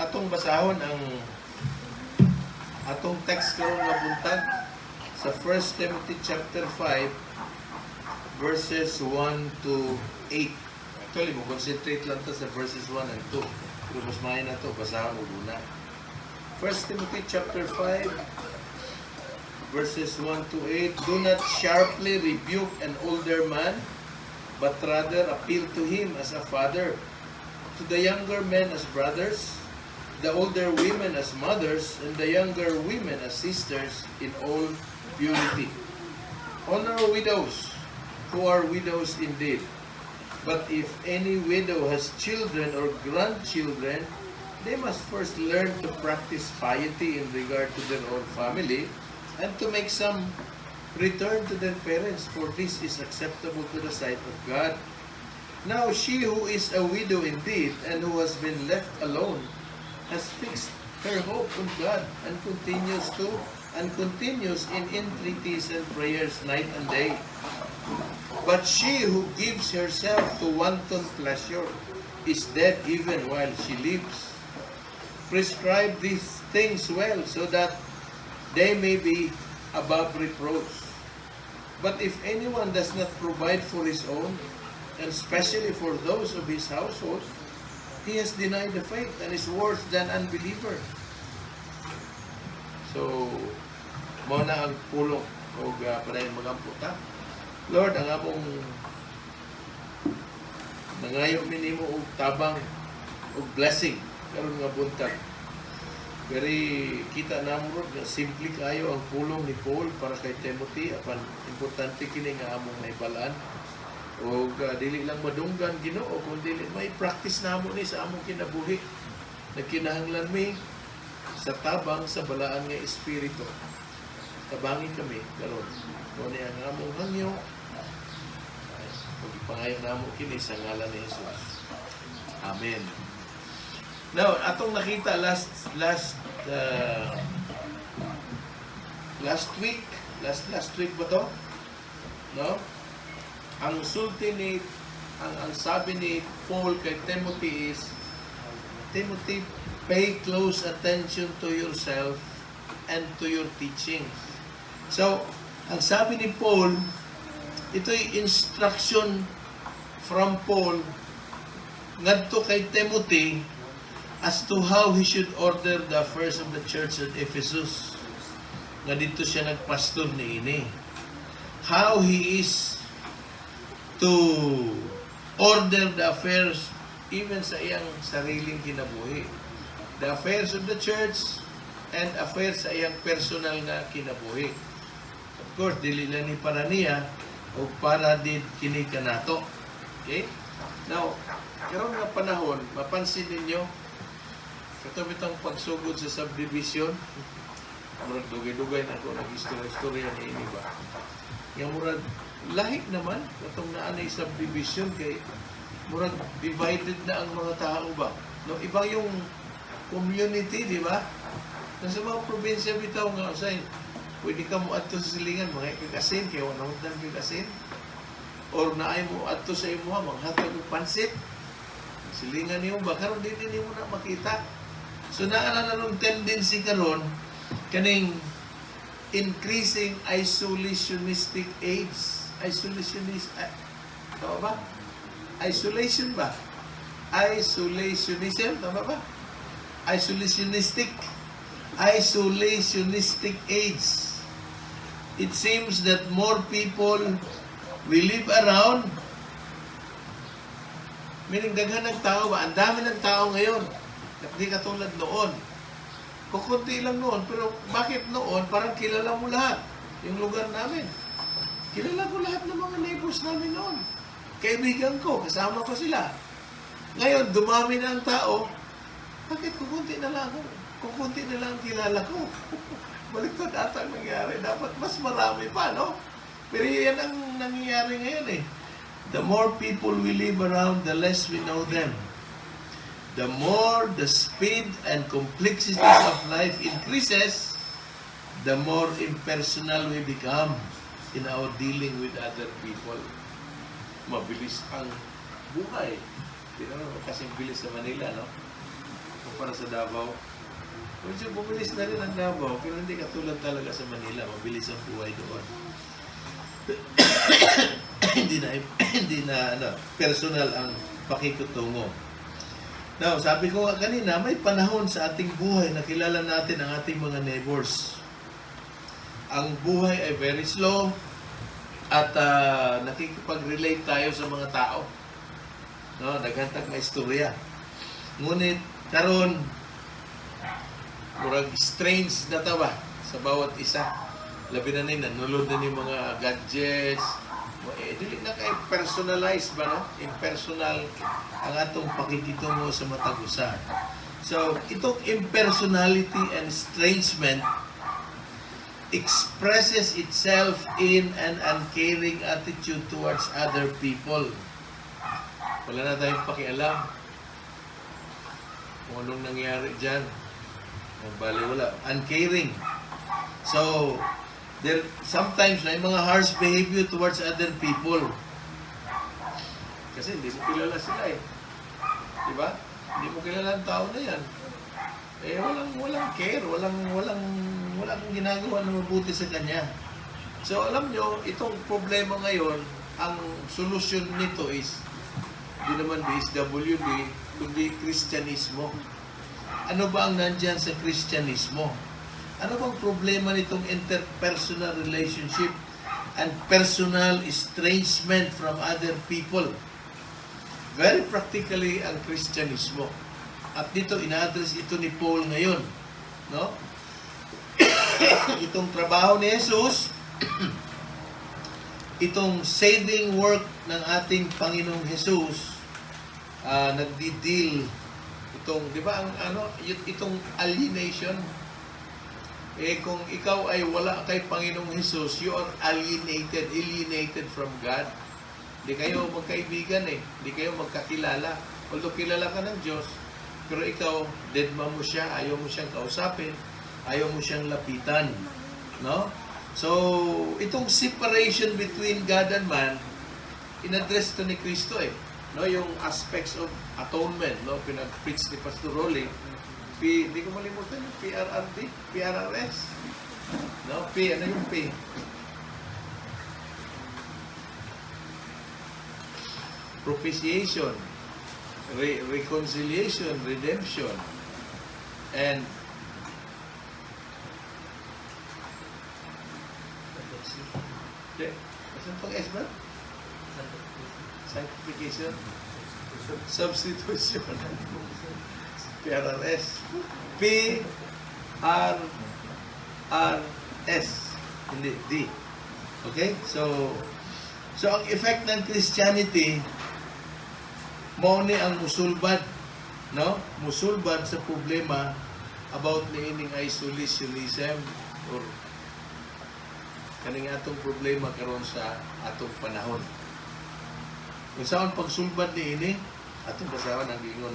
atong basahon ang atong text karon nga buntag sa 1 Timothy chapter 5 verses 1 to 8. Actually, mo concentrate lang ta sa verses 1 and 2. Pero mas mahin na to, basahon mo muna. 1 Timothy chapter 5 verses 1 to 8. Do not sharply rebuke an older man, but rather appeal to him as a father, to the younger men as brothers, the older women as mothers, and the younger women as sisters in all purity. Honor widows, who are widows indeed. But if any widow has children or grandchildren, they must first learn to practice piety in regard to their own family, and to make some return to their parents, for this is acceptable to the sight of God. Now she who is a widow indeed, and who has been left alone, has fixed her hope on God, and continues in entreaties and prayers night and day. But she who gives herself to wanton pleasure is dead even while she lives. Prescribe these things well, so that they may be above reproach. But if anyone does not provide for his own, and especially for those of his household, he has denied the faith and is worse than unbeliever. So, mo na ang pulong o padayon magamputa. Lord, ang among nangayo minimo og tabang og blessing karon nga buntag. Very kita namo nga simple kayo ang pulong ni Paul para kay Timothy, apan importante kini nga among naibalaan. O dili lang madunggan Ginoo, kundi may practice namo ni sa among kinabuhi. Nagkinahanglan mi sa tabang sa balaan nga espiritu. Tabangin kami karon. Mo ni ang among hangyo. Pagpangayo namo kini sa ngalan ni Jesus. Amen. Now, atong nakita last week ba to? No? Ang sulti ni ang sabi ni Paul kay Timothy is, Timothy, pay close attention to yourself and to your teaching. So, ang sabi ni Paul, ito'y instruction from Paul ngadto kay Timothy as to how he should order the affairs of the church at Ephesus. Nga dito siya nagpastor niini. How he is to order the affairs even sa iyang sariling kinabuhi. The affairs of the church and affairs sa iyang personal nga kinabuhi. Of course, dili lang ni para niya o para din kini kanato. Okay? Now, karon nga panahon, mapansin ninyo, katong pagsugod sa subdivision, murag dugay-dugay na ako nag-istorya ni ini ba? Yang murag lahi naman katong naanay subdivision kay murag divided na ang mga tao ba? No, iba yung community, di ba? Nasa mga probinsya bitaw nga say, pwede ka mo adto sa silingan mga kakasin kay wala man kakasin. Or naay mo adto sa imuha manghatag og pansit. Silingan niyo ba karon dili mo na makita. So naa na nung tendency karon kaning increasing isolationistic age. Tama ba? Isolation ba? Isolationism, tama ba? Isolationistic age. It seems that more people will live around, meaning daghan ng tao ba? Ang dami ng tao ngayon. Hindi katulad noon. Kukunti lang noon, pero bakit noon? Parang kilala mo lahat. Yung lugar namin. Kilala ko lahat ng mga neighbors namin noon. Kaibigan ko, kasama ko sila. Ngayon, dumami na ang tao. Bakit kukunti na lang ako? Kukunti na lang ang kilala ko. Baliktad ata ang nangyari. Dapat mas marami pa, no? Pero yan ang nangyayari ngayon eh. The more people we live around, the less we know them. The more the speed and complexities of life increases, the more impersonal we become in our dealing with other people. Mabilis ang buhay. Pero kasing bilis sa Manila, no? para sa Davao. Medyo bumilis na rin ang Davao, pero hindi katulad talaga sa Manila. Mabilis ang buhay doon. hindi na personal ang pakikutungo. Now, sabi ko nga kanina, may panahon sa ating buhay na kilala natin ang ating mga neighbors. Ang buhay ay very slow at nakikipag-relate tayo sa mga tao. No, naghantag na istorya. Ngunit karon murag strange na tawa sa bawat isa. Labi na nila, nulod na yung mga gadgets. Dili na kay personalize ba, no? Impersonal ang atong pakikitungo sa matag usa. So, itong impersonality and estrangement expresses itself in an uncaring attitude towards other people. Wala na tayong pakialam kung anong nangyari dyan. Bali, wala. Uncaring. So, there sometimes may mga harsh behavior towards other people. Kasi hindi mo kilala sila eh. Diba? Hindi mo kilala ang tao na yan. Eh, walang care. Walang ginagawa na mabuti sa kanya. So, alam nyo, itong problema ngayon, ang solusyon nito is, hindi naman DSWD, kundi Kristyanismo. Ano ba ang nandyan sa Kristyanismo? Ano bang problema nitong interpersonal relationship and personal estrangement from other people? Very practically ang Kristyanismo. At dito, ina-address ito ni Paul ngayon. No? Itong trabaho ni Jesus, itong saving work ng ating Panginoong Jesus, nagdi-deal itong, di ba, itong alienation. Eh, kung ikaw ay wala kay Panginoong Jesus, you are alienated from God. Hindi kayo magkaibigan eh. Hindi kayo magkakilala. Although kilala ka ng Diyos, pero ikaw, deadma mo siya, ayaw mo siyang kausapin, ayaw mo siyang lapitan. No? So, itong separation between God and man, in-address to ni Kristo eh. No, yung aspects of atonement, no, pinag-preach ni Pastor Rolly. Hindi ko malimutan yung PRRS. No, ano yung P? Propitiation, reconciliation, redemption, and asan pang S ba? Sanctification, substitution, PRRS, PRRS, hindi D. Okay? So ang effect ng Christianity, mao ni ang musulbad, no? Musulbad sa problema about niining isolationism or kaning atong problema karon sa atong panahon. Kung saan pagsulbad niini, atong basahan ang gingon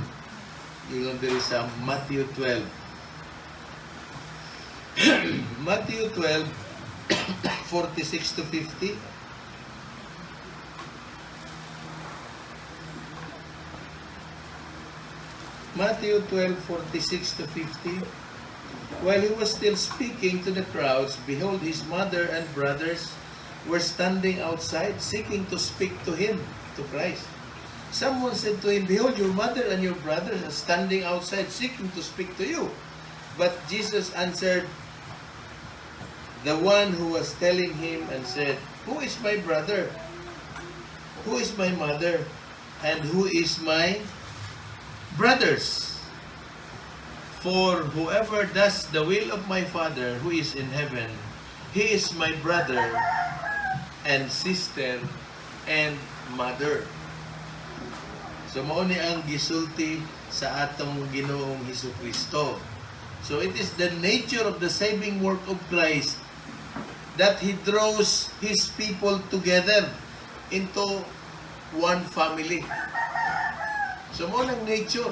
diri sa Matthew 12. Matthew 12, 46 to 50. Matthew 12, 46 to 50. While he was still speaking to the crowds, behold, his mother and brothers were standing outside, seeking to speak to him, to Christ. Someone said to him, behold, your mother and your brothers are standing outside, seeking to speak to you. But Jesus answered the one who was telling him and said, who is my brother? Who is my mother? And who is my brothers? For whoever does the will of my Father who is in heaven, he is my brother and sister and mother. So mao ni ang gisulti sa atong Ginoong Hesukristo. So it is the nature of the saving work of Christ that He draws His people together into one family. So mao lang nature.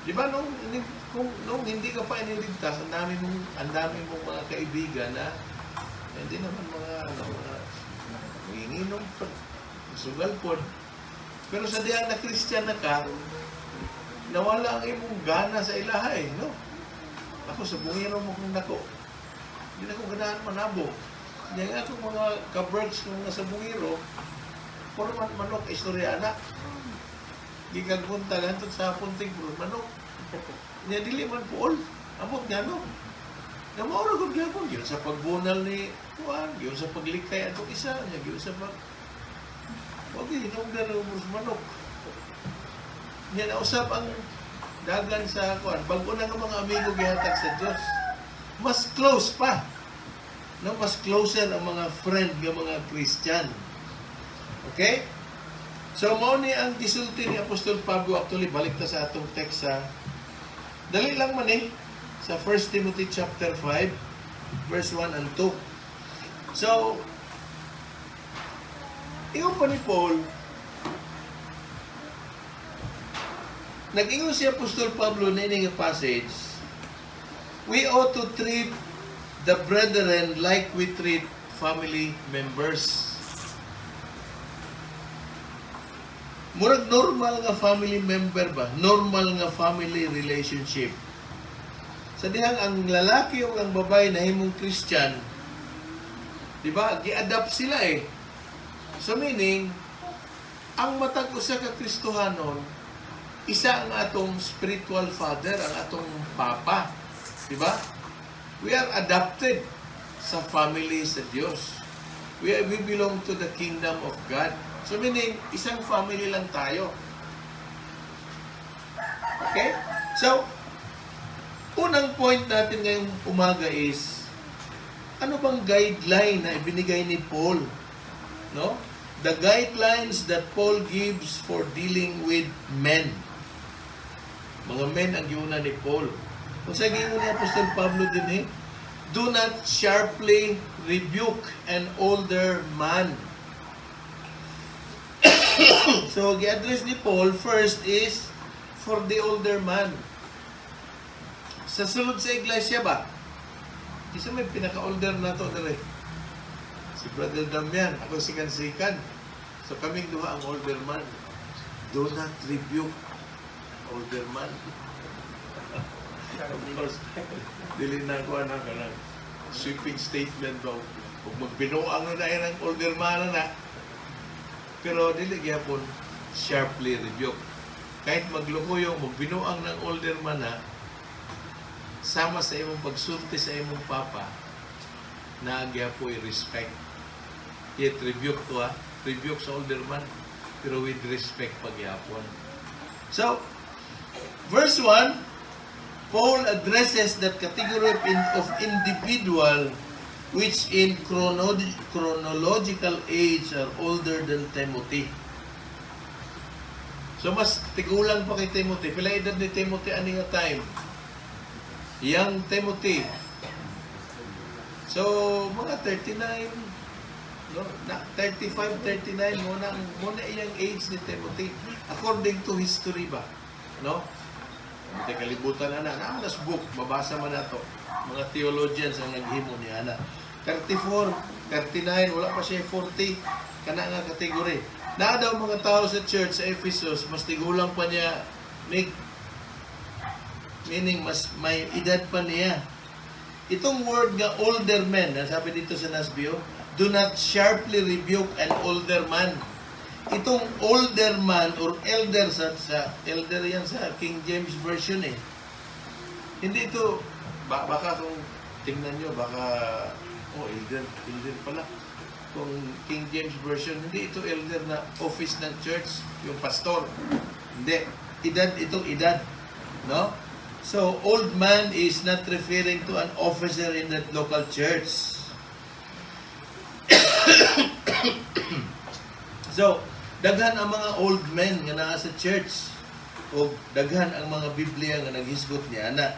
Di ba nung hindi ka pa iniligtas, ang dami mong mga kaibigan na hindi naman mga inginom sugal po. Pero sa diyan na Christian na ka, nawala ang imong gana sa ilahay, no? Ako sa bungiro mo kung nako. Hindi na ko ganahan manabo. Yan nga akong mga kabergs kung nasa bungiro, puro manok, istorya anak. Gigagpunta ganito sa punting puro manok. Niya dili man pool. Amot nga no. Na maura kong gyapon. Yun sa pagbunal ni Juan. Yun sa paglikay atong isa. Yun sa pag... Huwag hinunggan ng manok. Niya nausap ang dagan sa Juan. Bago na nga mga amigo gihatag sa Diyos. Mas close pa. No, mas closer ang mga friend ng mga Christian. Okay? So, mao ni ang gisulti ni Apostol Pablo. Actually, balik na sa atong text sa... Dali lang man sa 1 Timothy chapter 5, verse 1 and 2. So, ingon pa ni Paul, nag-ingon si Apostol Pablo na ining passage, we ought to treat the brethren like we treat family members. Murag normal nga family member ba? Normal nga family relationship. Sa dihang ang lalaki o ang babae na himong Christian, di ba? Gi-adapt sila eh. So meaning, ang matag usa ka Kristohanon, isa ang atong spiritual father, ang atong papa. Di ba? We are adopted sa family sa Diyos. We belong to the kingdom of God. So meaning, isang family lang tayo. Okay? So, unang point natin ngayong umaga is, ano bang guideline na ibinigay ni Paul? No? The guidelines that Paul gives for dealing with men. Mga men ang giuna ni Paul. Kung sa gingon ni Apostol Pablo din do not sharply rebuke an older man. So, gi-address ni Paul first is for the older man. Sa sulod sa iglesia ba? Isa may pinaka-older na to dere. Si Brother Damian, ako si Kansikan. So kaming duha ang older man. Do not rebuke older man. Of course, dili na ko na kanang sweeping statement daw. Kung magbinuang na yan ang older man na. Pero dili gyapon sharply rebuke. Kahit maglukoyo, magbinuang ng older man na, sama sa imong pagsulti sa imong papa, na agya po i-respect. Yet rebuke to rebuke sa older man, pero with respect pagyapon. So, verse 1, Paul addresses that category of individual which in chronological age are older than Timothy. So, mas tigulang pa kay Timothy. Pila edad ni Timothy ani nga time? Young Timothy. So, mga 39, no? 35, 39, muna iyang age ni Timothy. According to history ba? No? Hindi kalibutan na naman book, mabasa man na to. Mga theologians ang naghimo ni Ana. 34, 39, wala pa siya 40. Kana nga kategory. Na daw mga tao sa church sa Ephesus, mas tigulang pa niya, meaning mas may edad pa niya. Itong word nga older men, sabi dito sa Nasbio, do not sharply rebuke an older man. Itong older man or elder sa elder yan sa King James Version eh. Hindi ito, baka kung tingnan nyo, baka, elder pala. Kung King James Version, hindi ito elder na office ng church, yung pastor. Hindi. Itong edad. No? So, old man is not referring to an officer in that local church. So, daghan ang mga old men nga naa sa church o daghan ang mga Biblia nga naghisgot niya na.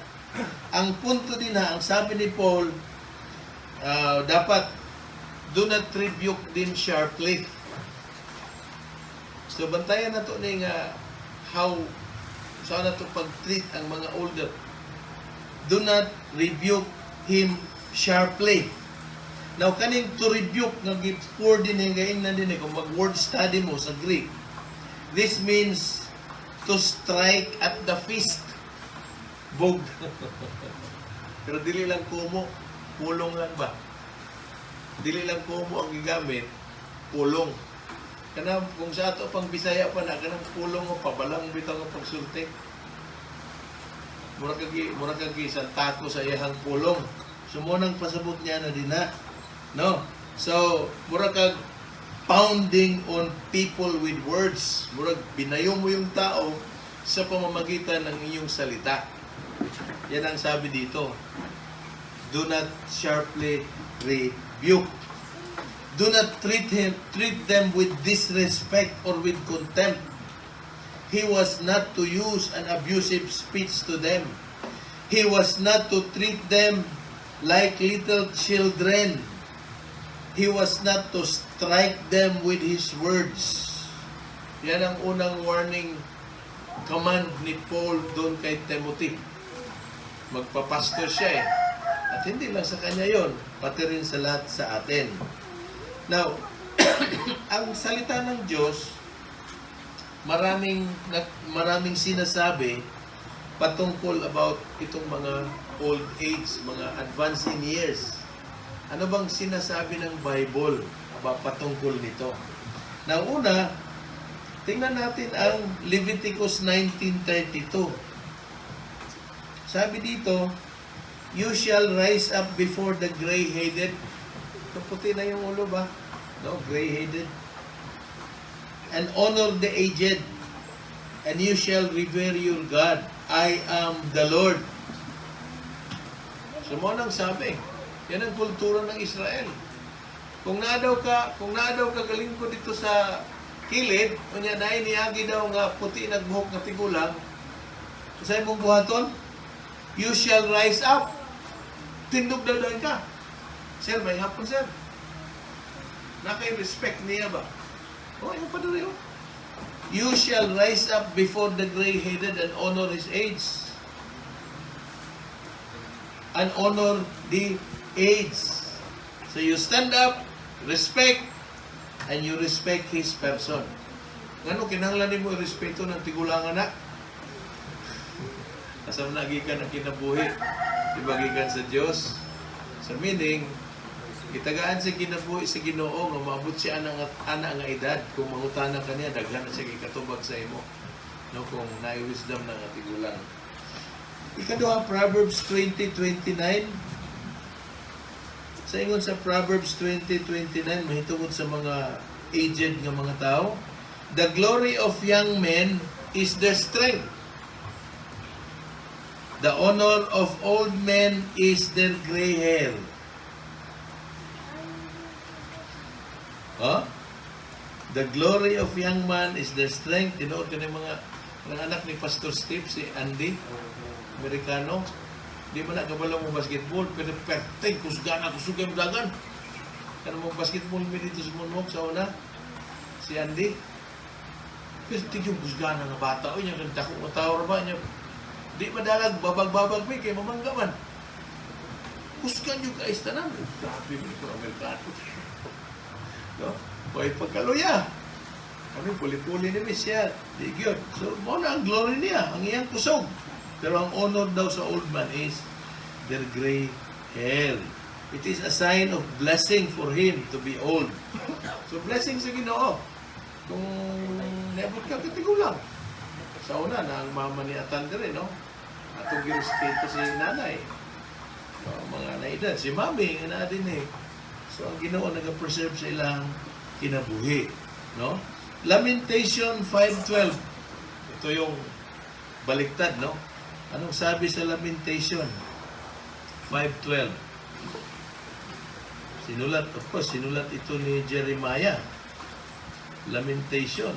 Ang punto din ang sabi ni Paul, dapat do not rebuke them sharply. So, bantayan na to ni nga how saan na ito pag-treat ang mga older. Do not rebuke him sharply. Now, kaning to rebuke, nag-pour din yung gain na din kung mag-word study mo sa Greek. This means to strike at the feast. Bog. Pero dili lang kumo, pulong lang ba? Dili lang kumo ang gigamit, pulong. Kana kung sa ato pang Bisaya pa na kanang pulong o pabalang bitaw nga pagsulti. Mura kagi santako sa iyang pulong. Sumunang pasabot niya na din na. No? So, mura kag pounding on people with words. Mura binayo mo yung tao sa pamamagitan ng iyong salita. Yan ang sabi dito. Do not sharply rebuke. Do not treat them with disrespect or with contempt. He was not to use an abusive speech to them. He was not to treat them like little children. He was not to strike them with his words. Yan ang unang warning command ni Paul doon kay Timothy. Magpapastor siya eh. At hindi lang sa kanya yon, pati rin sa lahat sa atin. Now, ang salita ng Diyos, maraming sinasabi patungkol about itong mga old age, mga advancing years. Ano bang sinasabi ng Bible about patungkol nito? Now, una, tingnan natin ang Leviticus 19:32. Sabi dito, you shall rise up before the gray-headed. Kaputi na yung ulo ba? No, gray-headed. And honor the aged. And you shall revere your God. I am the Lord. So mo nang sabi, yan ang kultura ng Israel. Kung naadaw ka galingko dito sa kilid, unya na iniagi daw nga puti nagbuhok nga tigulang, sa imong buhaton, you shall rise up. Tindog daw ka. Sir, may hapon, sir. Naka-respect niya ba? Oh, yung paduri, oh. You shall rise up before the gray-headed and honor his age. And honor the age. So you stand up, respect, and you respect his person. Ngano kinahanglan mo respeto ng tigulangan na? Asam na gikan ang kinabuhi. Diba gikan sa Diyos? Sa meaning, itagaan sa kinabuhi sa Ginoo nga maabot siya ana nga edad. Kung mangutana ka niya, daghan na siya kikatubag sa imo. No, kung nai-wisdom na nga tigulang. Ikaduha, Proverbs 20:29. Sa ingon sa Proverbs 20:29, mahitungod sa mga aged nga mga tao, the glory of young men is their strength. The honor of old men is their gray hair. Huh? The glory of young man is their strength. Tinood ka ng mga anak ni Pastor Steve, si Andy, Amerikano. Di ba na kabalo mo basketball, pero perteng, kusgan mo dagan. Kano mo basketball mo dito sa Munmok sa una? Si Andy. Perteng yung kusgan nga bata. O, niya kanta ko matawar ba niya. Di madalag, babag-babag mo, kaya mamanggaman. Kusgan yung kaistanan. Grabe mo ito, Amerikano. No? Kaya pagkaluya. Kami puli-puli ni siya. Di yun. So, mo na ang glory niya, ang iyang kusog. Pero ang honor daw sa old man is their gray hair. It is a sign of blessing for him to be old. So, blessing sa Ginoo. Kung nebot ka, katigulang. Sa una, na ang mama ni Atanda rin, no? Atong girespeto si nanay. So, mga naedad, si mami, nga na din eh. So, ang Ginoo nag-preserve sa ilang kinabuhi. No? Lamentation 5:12. Ito yung baliktad, no? Anong sabi sa Lamentation 5:12? Sinulat ito ni Jeremiah. Lamentation.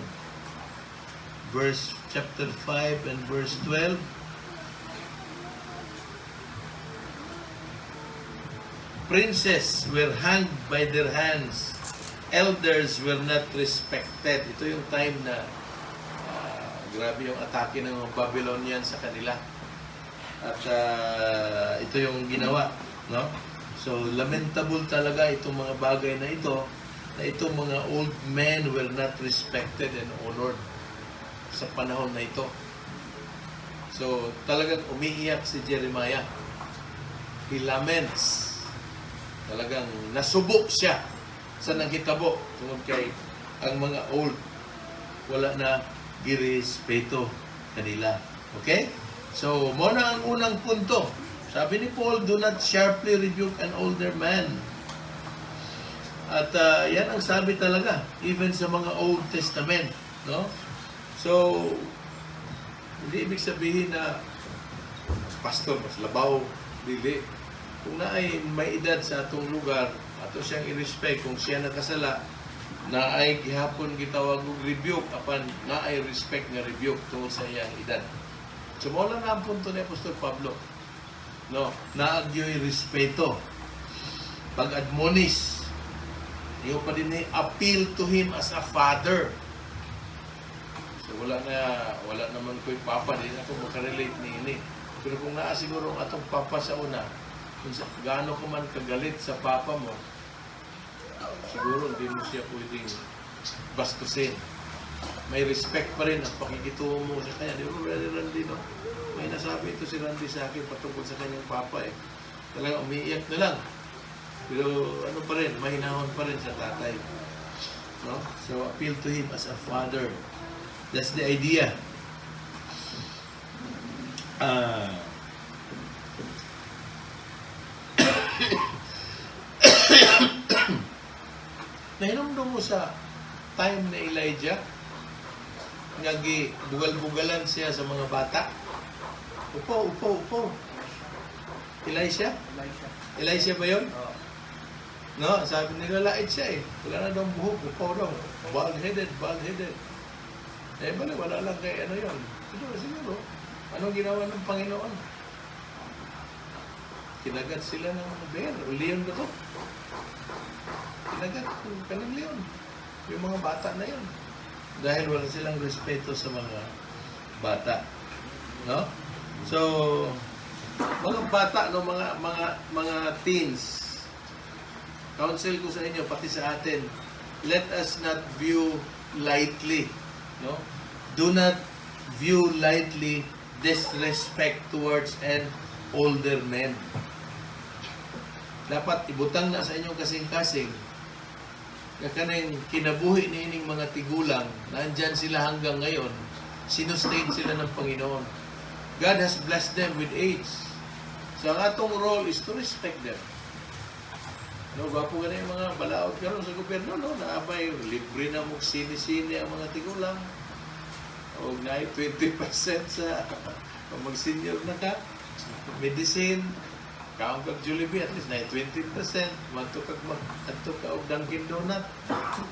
Chapter 5 and verse 12. Princes were hanged by their hands. Elders were not respected. Ito yung time na grabe yung atake ng Babylonian sa kanila. At ito yung ginawa. No? So, lamentable talaga itong mga bagay na ito, na itong mga old men were not respected and honored. sa panahon na ito. So, talagang umiiyak si Jeremiah. He laments. Talagang nasubok siya sa nanghitabo. Tungkol kay ang mga old, wala na girespeto kanila. Okay? So, muna ang unang punto. Sabi ni Paul, do not sharply rebuke an older man. At yan ang sabi talaga, even sa mga Old Testament. No? So, hindi ibig sabihin na pastor, mas labaw, dili. Kung na ay may edad sa atong lugar, ato siyang i-respect. Kung siya nakasala, na ay gihapon gitawag og rebuke, apan na ay respect nga rebuke tungkol sa iyang edad. So, mo lang na ang punto ni Apostol Pablo. No, naagyo'y respeto. Pag-admonish, iyo pa din appeal to him as a father. So wala naman ko'y papa, din ako makarelate ni ini. Pero kung naa siguro ang atong papa sa una, kung gaano ka man kagalit sa papa mo, siguro hindi mo siya pwedeng bastusin. May respect pa rin ang pakikitungo mo sa kanya. Di ba, Brother Randy, no? May nasabi ito si Randy sa akin patungkol sa kanyang papa eh. Talagang umiiyak na lang. Pero ano pa rin, mahinahon pa rin sa tatay. No? So, appeal to him as a father. That's the idea. Nahinomdom mo sa time na Elijah, ngagi bugal-bugalan siya sa mga bata. Upo. Elisha ba yun? No, sabi nila lait siya eh. Wala na daw buhok, upo daw. Bald-headed. Wala lang kay ano yun. Siguro. Anong ginawa ng Panginoon? Kinagat sila ng bear. Leon ba to? Kinagat kanang leon. Yung mga bata na yun. Dahil wala silang respeto sa mga bata. No? So, mga bata, no, mga teens, counsel ko sa inyo, pati sa atin, let us not view lightly, no? Do not view lightly disrespect towards an older man. Dapat ibutang na sa inyong kasing-kasing na kanang kinabuhi ni ining mga tigulang, nandyan sila hanggang ngayon, sinustain sila ng Panginoon. God has blessed them with age. So, ang atong role is to respect them. No, gwapo ka na yung mga balaod karon sa gobyerno, no? Naabay, libre na mo sini-sini ang mga tigulang. O na 20% sa pag mag-senior na ka. Medicine, kaong kag Jollibee, at least na 20%. Manto kag mag-adto ka og Dunkin Donut.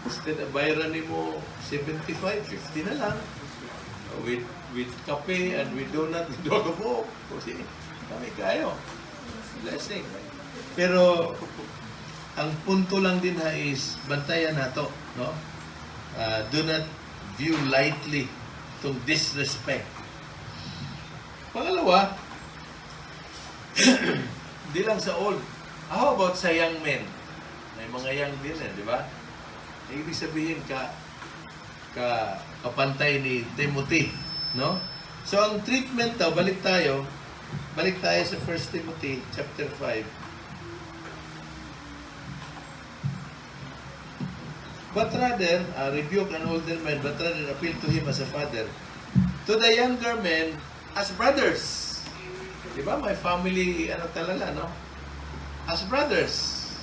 Instead, bayran ni mo 75, 50 na lang. With kape and with donut, with dogo. Kasi kami kayo. Blessing. Pero, ang punto lang din ha is, bantayan na to, no? Do not view lightly itong disrespect. Pangalawa, di lang sa old. How about sa young men? May mga young din di ba? Ibig sabihin kapantay ni Timothy, no? So, ang treatment daw, balik tayo sa 1 Timothy chapter 5. But rather, rebuke an older man, but rather appeal to him as a father. To the younger men, as brothers. Diba? My family, talaga, no? As brothers.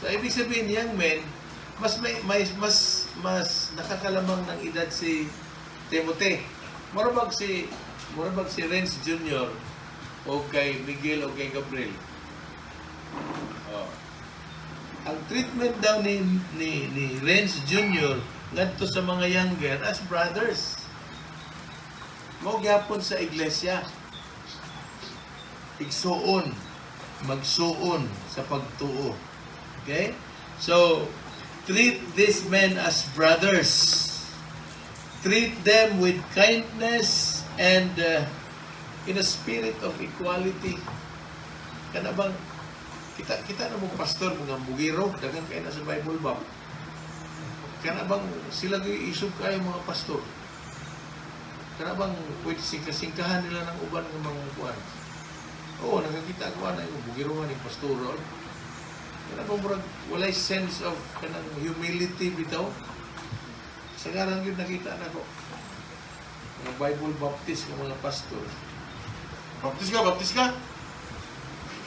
So, ibig sabihin, young men, mas nakakalamang ng edad si Timothy. Murabag si Renz Jr. o kay Miguel o kay Gabriel. Ang treatment daw ni Renz Jr. ngadto sa mga younger as brothers. Mo gyapon sa iglesia. Igsuon, magsuon sa pagtuo. Okay? So, treat these men as brothers. Treat them with kindness and in a spirit of equality. Kana bang kita na mong pastor, mga bugiro, dagang kayo na sa Bible ba? Kana bang sila isog kayo mga pastor? Kana bang pwede singkasingkahan nila ng uban ng mga kuwan? Oo, nakakita ko na yung bugiruhan ng pastor. Kana bang murag walay sense of kanang humility bitaw? Sa garang yun nakita na ko. Mga Bible Baptist ng mga pastor. Baptist ka?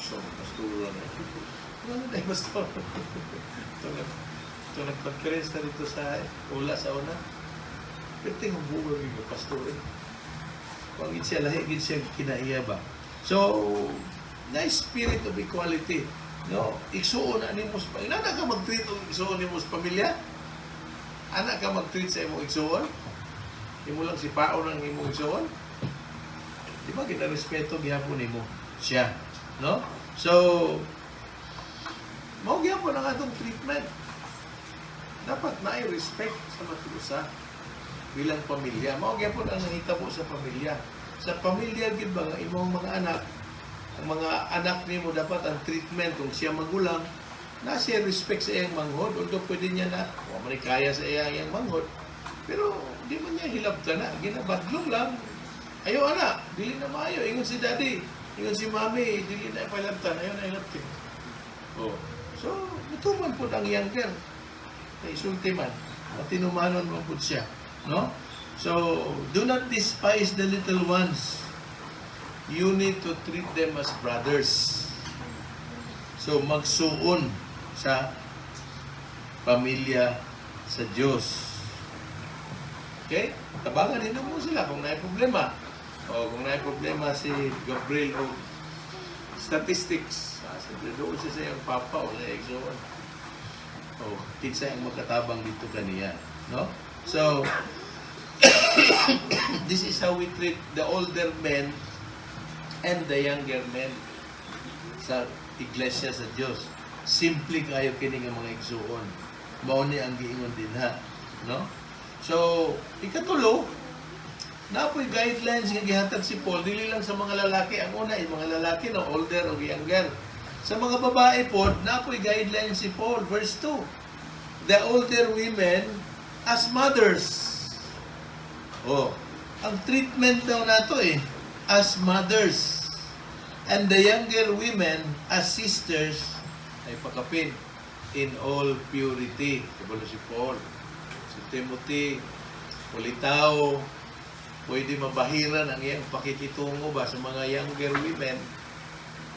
So, pastor na. Ano na yung pastor? Ito nag-conference na dito sa una. Pero tingong buwan yung pastor eh. Kung siya lahi, siya kinaiya ba? So, nice spirit of equality. No? Igsuon na ni mo sa pamilya. Anak ka mag-treat o igsuon ni mo sa pamilya? Anak ka mag-treat sa imong igsuon? Imo lang si Pao ng imong igsuon? Di ba kinarespeto gihapon nimo siya? No? So, mao gihapon ang atong treatment. Dapat na respect sa matusa bilang pamilya. Mao gyapon ang nahitabo sa pamilya. Sa pamilya gid ba nga imong mga anak, ang mga anak nimo dapat ang treatment kung siya magulang na siya respect sa iyang manghod. Although pwede niya na manikaya sa iyang manghod, pero di man niya hilabta na. Ginabadlong lang. Ayaw anak, dili na maayo. Ingon si daddy, ingon si mami, dili na ipalabtan. Ayaw na hilabtin. Oh. So, natuman po ang younger. Isulti man. Matinumanon mo po siya. No? So, do not despise the little ones. You need to treat them as brothers. So, magsuon sa pamilya sa Diyos. Okay? Tabangan din mo sila kung may problema. O kung may problema si Gabriel o statistics. Doon siya sa iyong papa o sa exon. O, kinsa yung magkatabang dito kaniya. No? So, this is how we treat the older men and the younger men sa iglesia sa Diyos. Simple kayo kini nga mga igsuon. Mao ni ang giingon din ha, no? So, ikatulo, napoy guidelines nga gihatag si Paul dili lang sa mga lalaki. Ang una ay mga lalaki no, older o younger. Sa mga babae po, napoy guidelines si Paul, verse 2. The older women as mothers. Oh, ang treatment daw nato as mothers. And the younger women as sisters ay pakapin in all purity. Kabalo si Paul. Si Timothy, Politao, pwede mabahiran ang iyang pakikitungo ba sa mga younger women.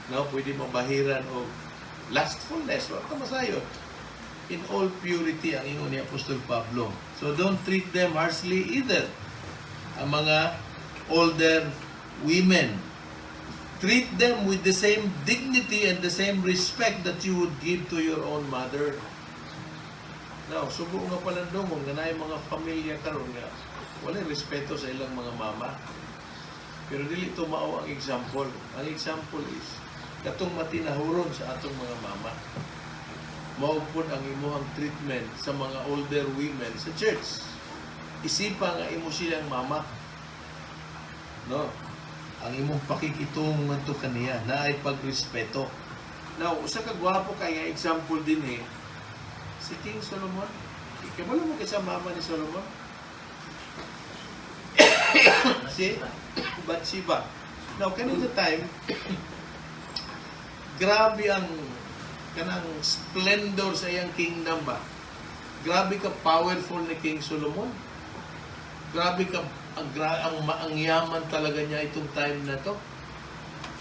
No, pwede mabahiran o lustfulness. Wala ka masayo. In all purity ang ingon ni Apostol Pablo. So don't treat them harshly either. Ang mga older women. Treat them with the same dignity and the same respect that you would give to your own mother. Now, subo nga pala kung ganay mga pamilya karon nga wala respeto sa ilang mga mama. Pero dili ito mao ang example. Ang example is katong matinahuron sa atong mga mama. Mao pud ang imuhang treatment sa mga older women sa church. Isipa nga imo silang mama. No? Ang imong pakikitungo ngadto kaniya na ay pagrespeto. Now, usa ka gwapo kay example din si King Solomon. Kabalo mo kay sa mama ni Solomon? Si Bathsheba. Now, kanina time, grabe ang kanang splendor sa iyang kingdom ba? Grabe ka powerful ni King Solomon. Grabe ka ang yaman talaga niya itong time na to.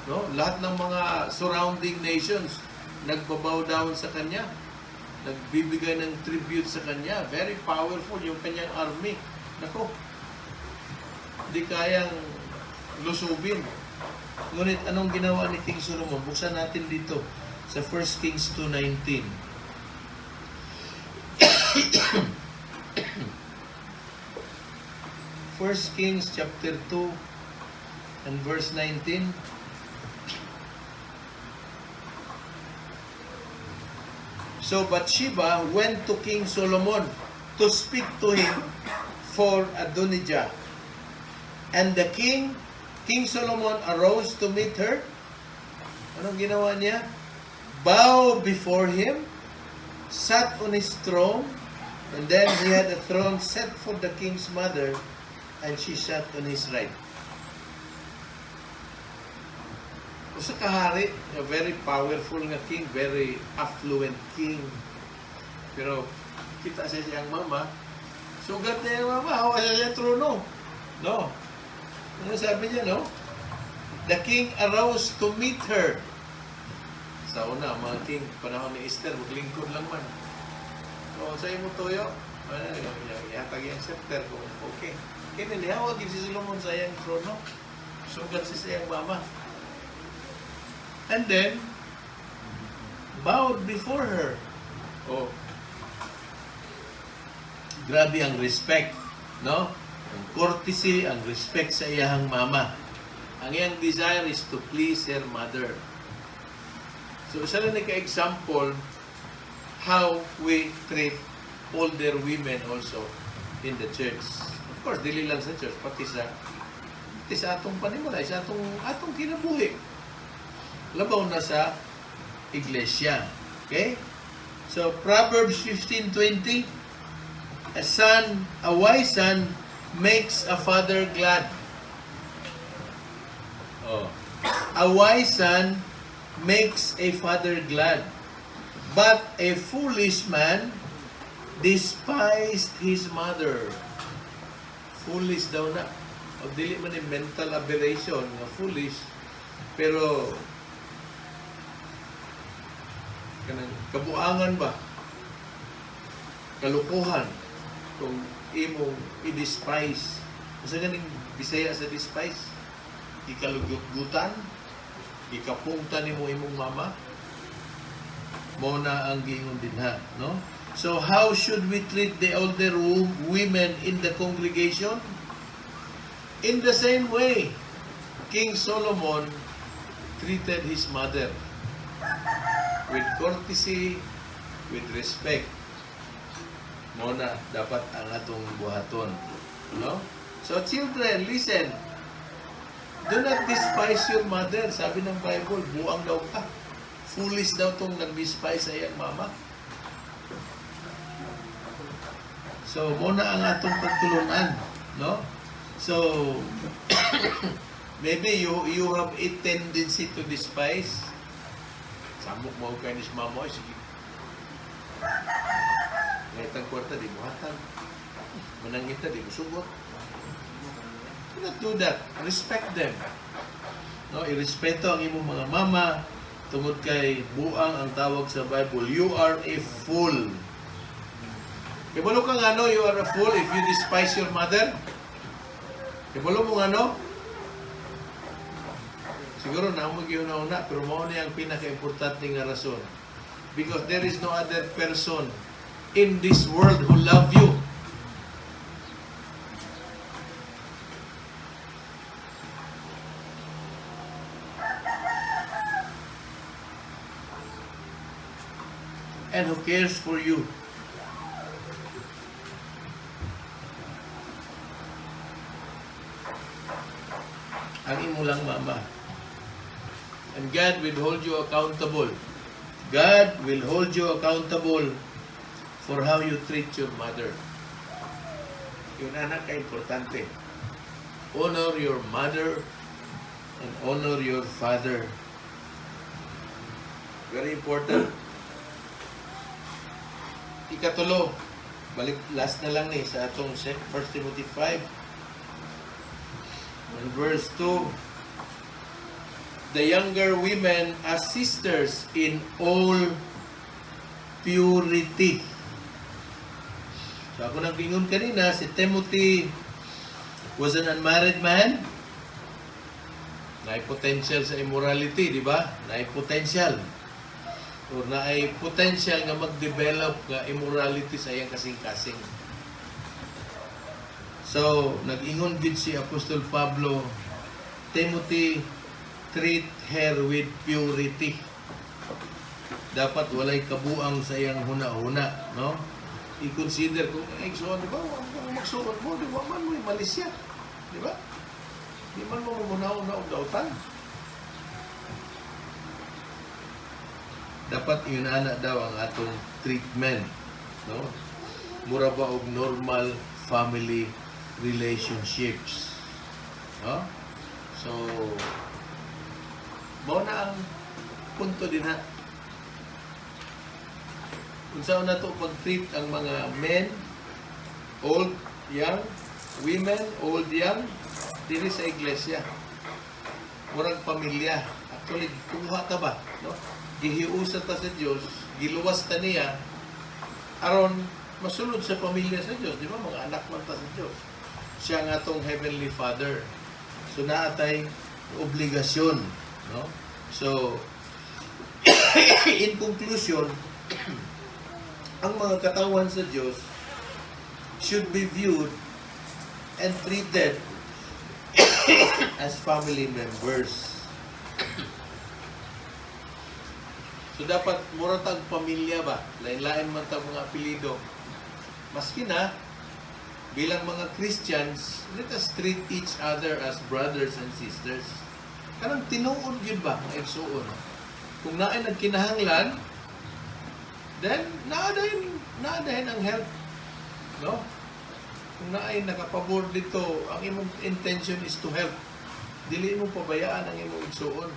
No? Lahat ng mga surrounding nations nagbabow down sa kanya. Nagbibigay ng tribute sa kanya. Very powerful yung kanyang army. Nako, hindi kayang lusubin. Ngunit anong ginawa ni King Solomon? Buksan natin dito sa 1 Kings 2:19. 1 Kings chapter 2 and verse 19. So Bathsheba went to King Solomon to speak to him for Adonijah. And the King Solomon arose to meet her. Anong ginawa niya? Bow before him, sat on his throne, and then he had a throne set for the king's mother, and she sat on his right. Usa ka hari, a very powerful nga king, very affluent king. Pero kita siya siyang mama, sugat niya yung mama, hawa siya sa trono. No. Ano sabi niya, no? The king arose to meet her. Sa una, mga king, panahon ni Esther, maglingkod lang man. So, sa imo toyo, ihatag yung scepter kung okay. Kaya nilihawag si Solomon sa iyang trono. Sugat si siyang mama. And then, bowed before her. Oh. Grabe ang respect, no? Ang courtesy, ang respect sa iyang mama. Ang iyang desire is to please her mother. So, isa lang ka-example how we treat older women also in the church. Of course, dili lang sa church, pati sa atong panimula, sa atong kinabuhi. Labaw na sa iglesia. Okay? So, Proverbs 15:20, a wise son makes a father glad. Oh. A wise son makes a father glad, but a foolish man despised his mother. Foolish daw na. O dili man yung mental aberration nga foolish, pero kanang kabuangan ba? Kalukuhan kung imong i-despise. Kasi ganing Bisaya sa despise? Ikalugutan? Ikapungtan ni mo imong mama? Mo na ang giingon din ha, no? So how should we treat the older women in the congregation? In the same way, King Solomon treated his mother with courtesy, with respect. Mo na dapat ang atong buhaton, no? So children, listen. Do not despise your mother. Sabi ng Bible, buang daw ka. Foolish daw tong nag-despise sa iyang mama. So, muna ang atong pagtulunan, no? So, maybe you have a tendency to despise. Samok mo kayo ni mama, sige. Ngaytang kwarta, di buhatan. Manangita, di busugot. Do not do that. Respect them. No, irespeto ang imong mga mama tungod kay buang ang tawag sa Bible. You are a fool. Kibalo kang ano, you are a fool if you despise your mother? Kibalo mo ano? Siguro na mo giuna-una, pero mao ni ang pinaka-importante nga rason. Because there is no other person in this world who love you. And who cares for you. Ang imo lang mama. And God will hold you accountable. God will hold you accountable for how you treat your mother. Yun anak ka importante. Honor your mother and honor your father. Very important. Ikatulo, balik last na lang ni sa atong 1 Timothy 5 and verse 2. The younger women as sisters in all purity. So ako nang gingon kanina, si Timothy was an unmarried man. Naay potential sa immorality, di ba? Naay potential. Or na ay potential nga mag-develop nga immorality sa iyang kasing-kasing. So, nag-ingon din si Apostol Pablo, Timothy, treat her with purity. Dapat walay kabuang sa iyang huna-huna, no? I-consider kung igsoon, di ba? Ang magsuon mo, di ba man mo malisya? Di ba? Di man mo muna-una o dautan. Dapat yun ana daw ang atong treatment, no? Mura ba og normal family relationships. No? So, mao na ang punto din ha. Kung saan na ito pag-treat ang mga men, old, young, women, old, young, diri sa iglesia. Murag pamilya. Actually, kumuha ta ba? No? Gihiusa ta sa Diyos, giluwas ta niya, aron masulod sa pamilya sa Diyos. Di ba? Mga anak man ta sa Diyos. Siya nga tong Heavenly Father. So, naatay obligasyon. No? So, in conclusion, ang mga katawan sa Diyos should be viewed and treated as family members. So dapat muratag pamilya ba? Lain-lain man tag mga apelido. Maski na bilang mga Christians, let us treat each other as brothers and sisters. Kanang tinuod gyud ba ang igsuon? Kung naay nagkinahanglan, then naadahin ang help. No? Kung naay nakapabor dito, ang imong intention is to help. Dili mo pabayaan ang imong igsuon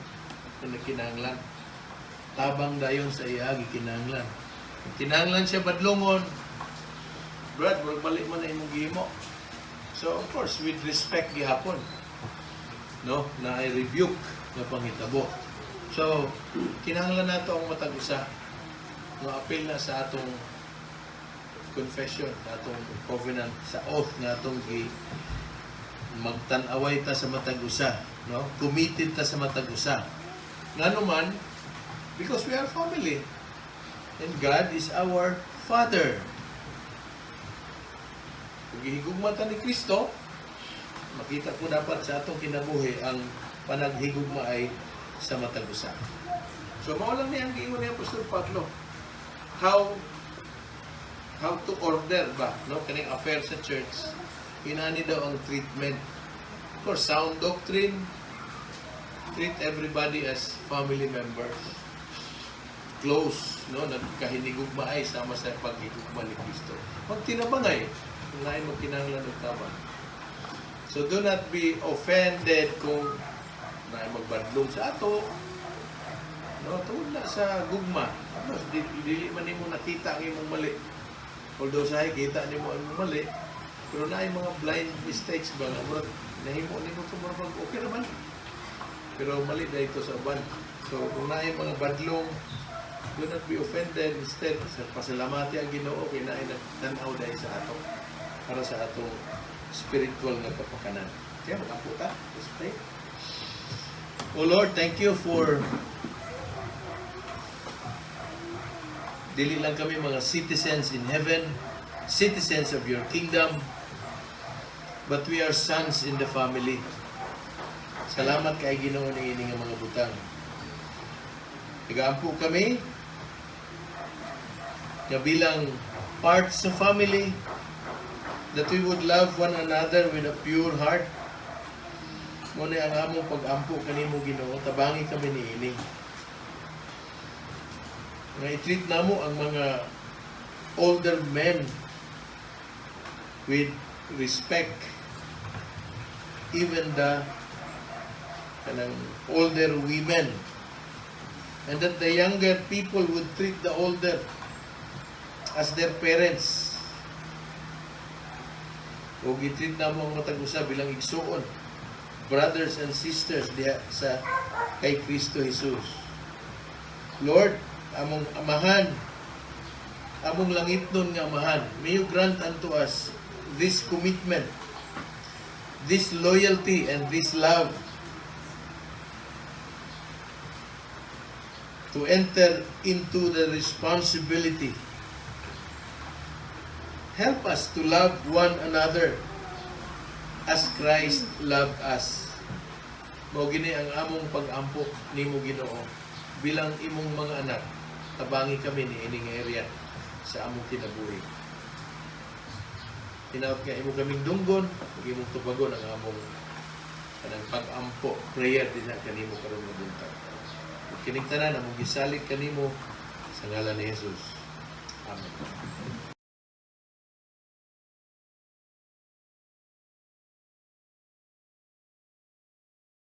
kung nagkinahanglan. Tabang dayon sa iya gikinahanglan. Kung kinahanglan siya badlongon, Brad, balik mo na imong gihimo. So of course, with respect gihapon, no, na i-rebuke na panghitabo. So kinahanglan nato ang matag usa. No, appeal na sa atong confession, sa atong covenant, sa oath na atong magtan-away ta sa matag usa, no? Committed ta sa matag usa. Nganuman, because we are family and God is our Father. Kung gihigugma ta ni Kristo, makita po dapat sa atong kinabuhi ang panaghigugma ay sa matag usa. So mao lang ni ang giingon ni Apostol Pablo. How to order ba, no, kaning affair sa church, inani daw ang treatment. Of course, sound doctrine, treat everybody as family members, close, no, nagkahinigugma ay sama sa paghigugma ni Kristo. Magtinabangay kung naay magkinahanglan og tabang. So do not be offended kung naay magbadlong sa ato, no, tungod na sa gugma. Ano, dili man nimo nakita ang imong mali. Although sa kita nimo ang imong mali, pero naay mga blind mistakes ba nga murag nahimo nimo to murag okay ra man. Pero mali dahito sa uban. So kung naay mga badlong, do not be offended. Instead, pasalamati ang Ginoo kay naay nagtan-aw dahil sa ato para sa atong spiritual nga kapakanan. Kaya mag-ampo ta. Let's pray. Oh Lord, thank you for dili lang kami mga citizens in heaven, citizens of your kingdom, but we are sons in the family. Salamat kay Ginoo ni ini nga mga butang. Nagaampo kami na bilang parts sa family, that we would love one another with a pure heart. Muna ang among pag-ampo kanimo Ginoo, tabangi kami ni ini. Na i-treat namo ang mga older men with respect, even the kanang older women, and that the younger people would treat the older as their parents. O i-treat namo ang matag usa bilang igsuon, brothers and sisters diha sa kay Kristo Jesus. Lord, among amahan, among langitnon nga amahan, may you grant unto us this commitment, this loyalty, and this love to enter into the responsibility. Help us to love one another as Christ loved us. Mao gini ang among pag-ampo nimo Ginoo bilang imong mga anak. Tabangi kami ni ining area sa among kinabuhi. Tinaot nga imo kaming dunggon, imong tubagon ang among kanang pag-ampo, prayer din na kanimo karon nga buntag. Kining tanan among gisalig kanimo sa ngalan ni Jesus. Amen.